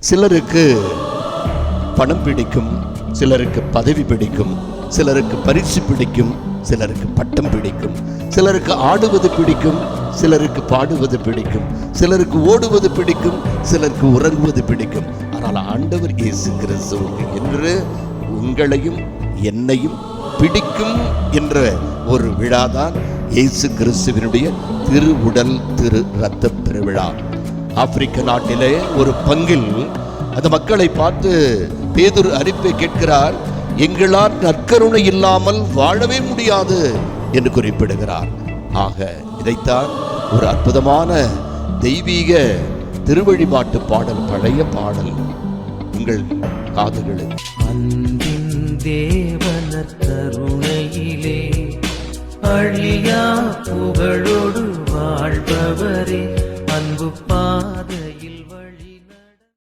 சிலருக்கு பணம் பிடிக்கும், சிலருக்கு பதவி பிடிக்கும், சிலருக்கு பரிசு பிடிக்கும், சிலருக்கு பட்டம் பிடிக்கும், சிலருக்கு ஆடுவது பிடிக்கும், சிலருக்கு பாடுவது பிடிக்கும், சிலருக்கு ஓடுவது பிடிக்கும், சிலருக்கு உறங்குவது பிடிக்கும். ஆனால் ஆண்டவர் இயேசு கிறிஸ்துவுக்கு என்று உங்களையும் என்னையும் பிடிக்கும் என்ற ஒரு விழாதான் இயேசு கிறிஸ்துவினுடைய திருவுடல் திரு இரத்த பெருவிழா. ஆப்பிரிக்க நாட்டிலே ஒரு பங்கில் அந்த மக்களை பார்த்து பேதுரு அறிப்பை கேட்கிறார். எங்களால் நற்கருணை இல்லாமல் வாழவே முடியாது என்று குறிப்பிடுகிறார். ஆக இதைத்தான் ஒரு அற்புதமான தெய்வீக திருவழிபாட்டு பாடல், பழைய பாடல் உங்கள் காதுகளில். அன்பின் தேவனர் கருணையிலே அழியா புகழோடு வாழ்பவரே, அன்பு பாத